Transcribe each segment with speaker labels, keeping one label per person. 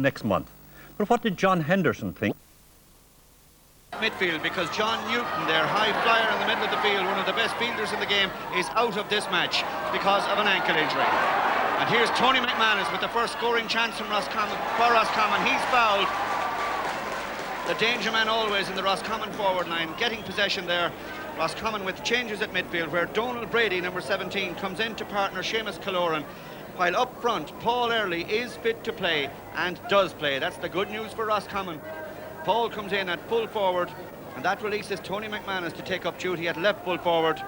Speaker 1: next month. But what did John Henderson think?
Speaker 2: Midfield, because John Newton, their high flyer in the middle of the field, one of the best fielders in the game, is out of this match because of an ankle injury. And here's Tony McManus with the first scoring chance from Roscommon. For Roscommon, he's fouled. The danger man always in the Roscommon forward line, getting possession there. Roscommon with changes at midfield, where Donald Brady, number 17, comes in to partner Seamus Killoran, while up front Paul Early is fit to play and does play. That's the good news for Roscommon. Paul comes in at full forward, and that releases Tony McManus to take up duty at left full forward,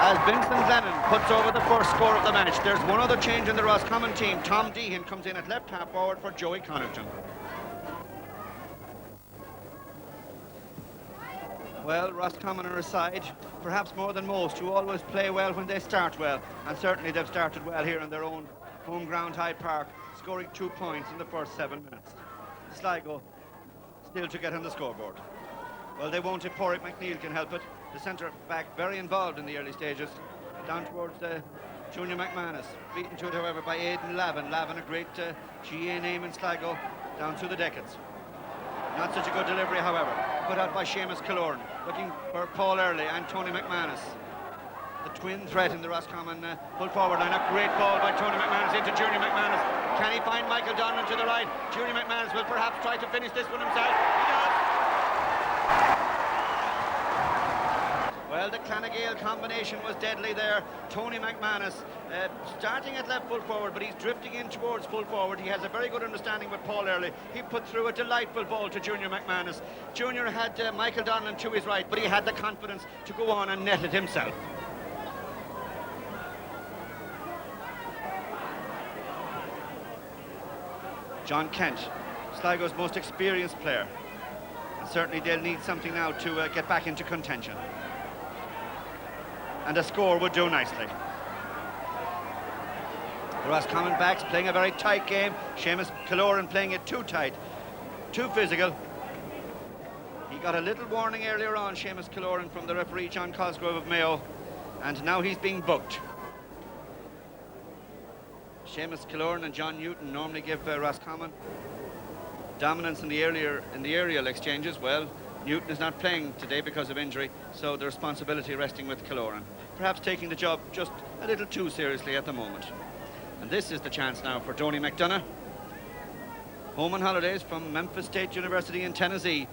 Speaker 2: as Vincent Lennon puts over the first score of the match. There's one other change in the Roscommon team. Tom Deehan comes in at left half forward for Joey Connacht. Well, Roscommon are a side, perhaps more than most, who always play well when they start well, and certainly they've started well here in their own home ground, Hyde Park, scoring 2 points in the first 7 minutes. Sligo still to get on the scoreboard. Well, they won't if Porrick McNeil can help it. The centre back very involved in the early stages, down towards Junior McManus, beaten to it however by Aidan Lavin. Lavin, a great GA name in Sligo, down through the decades. Not such a good delivery however, put out by Seamus Killoran, looking for Paul Early and Tony McManus. The twin threat in the Roscommon full forward line. A great ball by Tony McManus into Junior McManus. Can he find Michael Donlan to the right? Junior McManus will perhaps try to finish this one himself. He does. Well, the Clanagale combination was deadly there. Tony McManus starting at left full forward, but he's drifting in towards full forward. He has a very good understanding with Paul Early. He put through a delightful ball to Junior McManus. Junior had Michael Donlan to his right, but he had the confidence to go on and net it himself. John Kent, Sligo's most experienced player. And certainly they'll need something now to get back into contention. And a score would do nicely. The Roscommon backs playing a very tight game. Seamus Killoran playing it too tight, too physical. He got a little warning earlier on, Seamus Killoran, from the referee John Cosgrove of Mayo, and now he's being booked. Seamus Killoran and John Newton normally give Roscommon dominance in the aerial exchanges. Well, Newton is not playing today because of injury, so the responsibility resting with Killoran. Perhaps taking the job just a little too seriously at the moment. And this is the chance now for Donny McDonough, home on holidays from Memphis State University in Tennessee.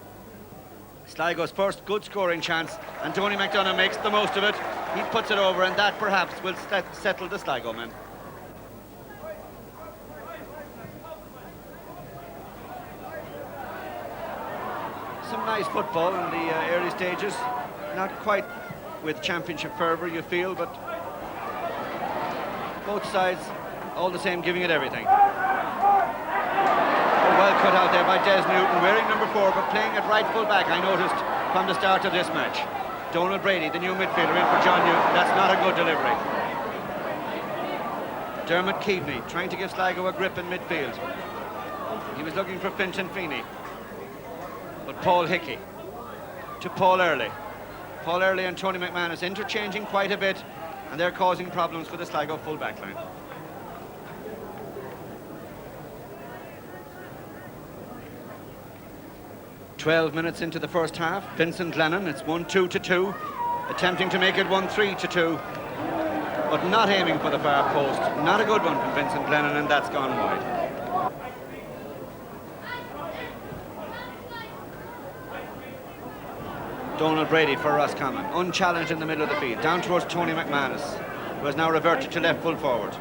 Speaker 2: Sligo's first good scoring chance, and Donny McDonough makes the most of it. He puts it over, and that perhaps will settle the Sligo men. Some nice football in the early stages, not quite with championship fervour, you feel, but both sides all the same giving it everything. Oh, well cut out there by Des Newton, wearing number 4 but playing at right full back, I noticed from the start of this match. Donald Brady, the new midfielder, in for John Newton. That's not a good delivery. Dermot Keaveney trying to give Sligo a grip in midfield. He was looking for Fintan Feeney. But Paul Hickey to Paul Early. Paul Early and Tony McManus interchanging quite a bit, and they're causing problems for the Sligo full back line. "12 minutes into the first half. Vincent Lennon, it's 1-2-2, attempting to make it 1-3-2, but not aiming for the far post. Not a good one from Vincent Lennon, and that's gone wide. Donald Brady for Roscommon, unchallenged in the middle of the field, down towards Tony McManus, who has now reverted to left full forward.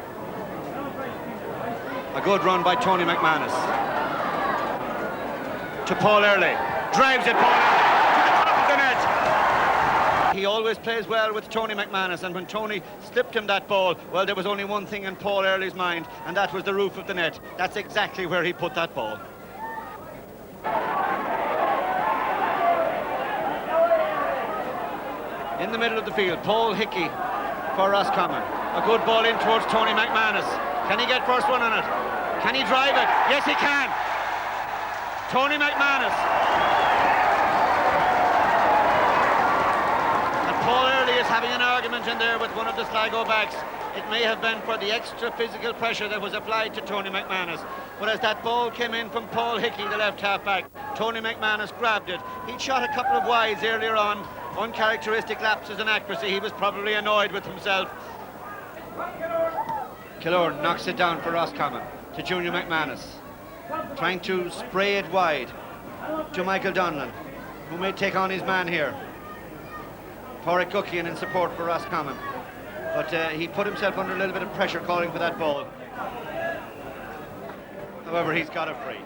Speaker 2: A good run by Tony McManus. To Paul Early, drives it, Paul Early, to the top of the net. He always plays well with Tony McManus, and when Tony slipped him that ball, well, there was only one thing in Paul Early's mind, and that was the roof of the net. That's exactly where he put that ball. In the middle of the field, Paul Hickey for Roscommon. A good ball in towards Tony McManus. Can he get first one on it? Can he drive it? Yes, he can. Tony McManus. And Paul Early is having an argument in there with one of the Sligo backs. it may have been for the extra physical pressure that was applied to Tony McManus. But as that ball came in from Paul Hickey, the left half-back, Tony McManus grabbed it. He'd shot a couple of wides earlier on, uncharacteristic lapses in accuracy. He was probably annoyed with himself. Killorn knocks it down for Roscommon to Junior McManus, trying to spray it wide to Michael Donlan, who may take on his man here. Pádraig Guckian in support for Roscommon, but he put himself under a little bit of pressure calling for that ball. However, he's got it free.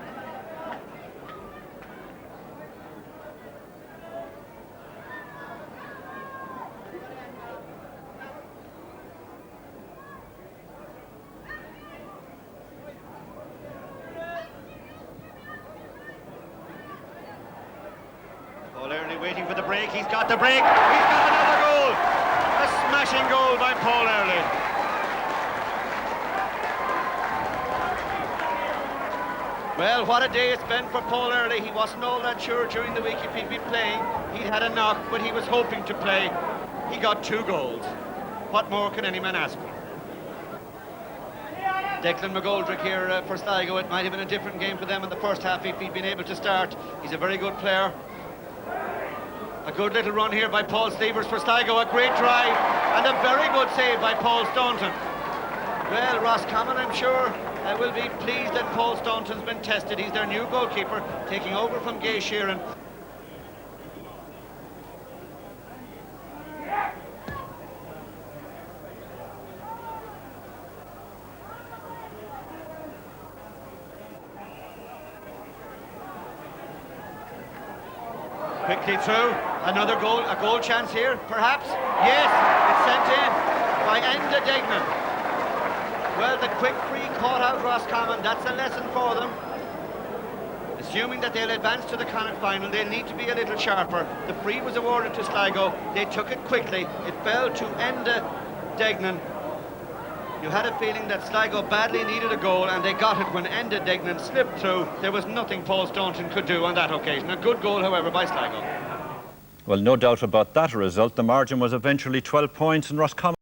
Speaker 2: Paul Early waiting for the break. He's got the break. He's got another goal. A smashing goal by Paul Early. Well, what a day it's been for Paul Early. He wasn't all that sure during the week if he'd be playing. He'd had a knock, but he was hoping to play. He got 2 goals. What more can any man ask for? Declan McGoldrick here for Sligo. It might have been a different game for them in the first half if he'd been able to start. He's a very good player. A good little run here by Paul Sleevers for Sligo. A great drive and a very good save by Paul Staunton. Well, Roscommon, I'm sure, will be pleased that Paul Staunton's been tested. He's their new goalkeeper, taking over from Gay Sheeran. Quickly through, another goal, a goal chance here, perhaps? Yes, it's sent in by Enda Degnan. Well, the quick free caught out Roscommon. That's a lesson for them. Assuming that they'll advance to the Connacht final, they'll need to be a little sharper. The free was awarded to Sligo. They took it quickly. It fell to Enda Degnan. You had a feeling that Sligo badly needed a goal, and they got it when Enda Degnan slipped through. There was nothing Paul Staunton could do on that occasion. A good goal, however, by Sligo.
Speaker 1: Well, no doubt about that result. The margin was eventually 12 points, and Roscommon